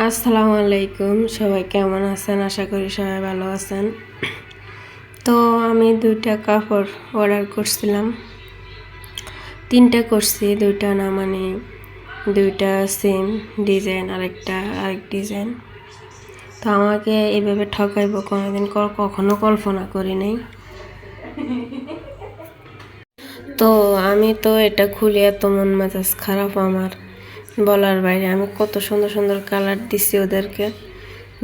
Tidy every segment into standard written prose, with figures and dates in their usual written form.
আসসালামু আলাইকুম, সবাই কেমন আছেন? আশা করি সবাই ভালো আছেন। তো আমি 2টা কাপড় অর্ডার করছিলাম, 3টা করছি, 2টা না মানে 2টা সেম ডিজাইন, আরেক ডিজাইন। তো আমাকে এইভাবে ঠকাইবো কোনোদিন কখনো কল্পনা করি নাই। তো আমি তো এটা খুলে এত মন মেজাজ খারাপ আমার বলার বাইরে। আমি কত সুন্দর সুন্দর কালার দিছি ওদেরকে,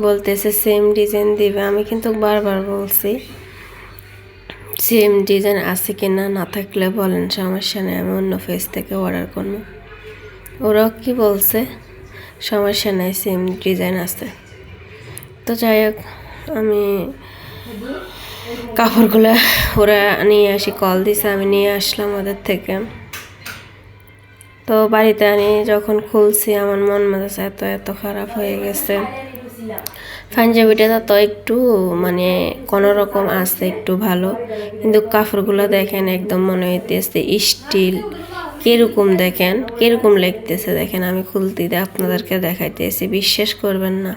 বলতেছে সেম ডিজাইন দিবে। আমি কিন্তু বারবার বলছি সেম ডিজাইন আছে কি না, না থাকলে বলেন, সমস্যা নেই, আমি অন্য পেজ থেকে অর্ডার করবো। ওরাও কি বলছে, সমস্যা নেই, সেম ডিজাইন আছে। তো যাই হোক, আমি কাপড়গুলো ওরা নিয়ে আসি, কল দিছে, আমি নিয়ে আসলাম ওদের থেকে। তো বাড়িতে আনি যখন খুলছি, আমার মন মেজাজ এত খারাপ হয়ে গেছে। পাঞ্জাবিটা তো একটু মানে কোনো রকম আছে, একটু ভালো, কিন্তু কাপড়গুলো দেখেন একদম মনে হইতেছে স্টিল, কিরকম দেখেন, কিরকম লাগতেছে দেখেন। আমি খুলতে আপনাদেরকে দেখাইতেছি, বিশ্বাস করবেন না,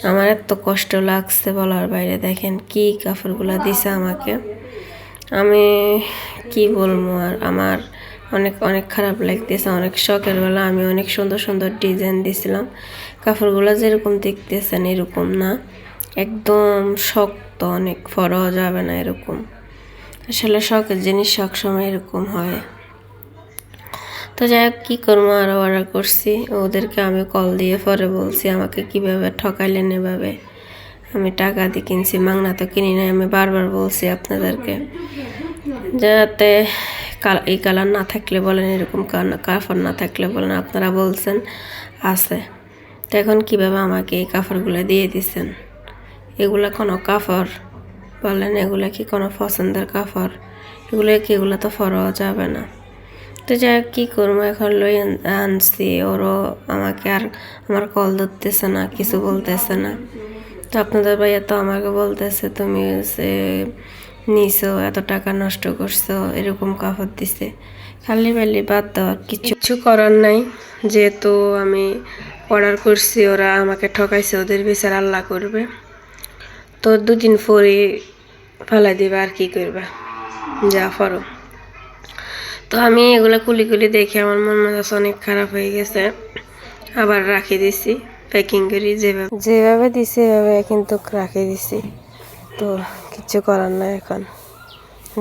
আমার এত কষ্ট লাগছে বলার বাইরে। দেখেন কি কাপড়গুলো দিছে আমাকে, আমি কি বলবো আর, আমার অনেক খারাপ লাগতেছে। অনেক শখের বেলা আমি অনেক সুন্দর সুন্দর ডিজাইন দিছিলাম। কাপড়গুলো যেরকম দেখতেছেন এরকম না, একদম শক্ত, অনেক ফরও যাবে না এরকম। আসলে শখের জিনিস সবসময় এরকম হয়। তো যাই হোক, কী করবো, আরও অর্ডার করছি। ওদেরকে আমি কল দিয়ে পরে বলছি আমাকে কিভাবে ঠকাইলেন এভাবে। আমি টাকা দিয়ে কিনছি, মাংনা তো কিনি নাই। আমি বারবার বলছি আপনাদেরকে যাতে এই কালার না থাকলে বলেন, এরকম কাপড় না থাকলে বলেন। আপনারা বলছেন আছে, তো এখন কীভাবে আমাকে এই কাপড়গুলো দিয়ে দিচ্ছেন? এগুলো কোনো কাপড় বলেন? এগুলো কি কোনো পছন্দের কাপড়? এগুলো তো পরাও যাবে না। তো যাই হোক, কী করবো, এখন লই আনছি। ওরও আমাকে আর আমার কল ধরতেছে না, কিছু বলতেছে না। তো আপনাদের ভাইয়া তো আমাকে বলতেছে তুমি সে নিছো, এত টাকা নষ্ট করছো, এরকম কাপড় দিছে। খালি বাদ দেওয়ার কিছু করার নাই, যেহেতু আমি অর্ডার করছি, ওরা আমাকে ঠকাইছে, ওদের বিচার আল্লাহ করবে। তো 2 দিন পরে ফেলাই দিবে, আর কি করবে, যা করো। তো আমি এগুলো কুলি দেখে আমার মন মেজাজ অনেক খারাপ হয়ে গেছে, আবার রাখি দিছি প্যাকিং করি। যেভাবে দিছি এভাবে কিন্তু রাখি দিছি। তো কিছু করার নাই, এখন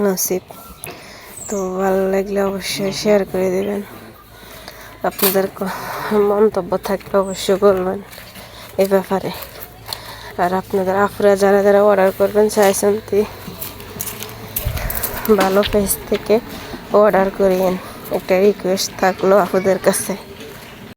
নসিব। তো ভালো লাগলে অবশ্যই শেয়ার করে দেবেন, আপনাদের মন্তব্য থাকলে অবশ্যই বলবেন এই ব্যাপারে। আর আপনাদের আপুরা যারা অর্ডার করবেন চাইছেন ভালো পেজ থেকে অর্ডার করিয়েন, একটা রিকোয়েস্ট থাকলো আপুদের কাছে।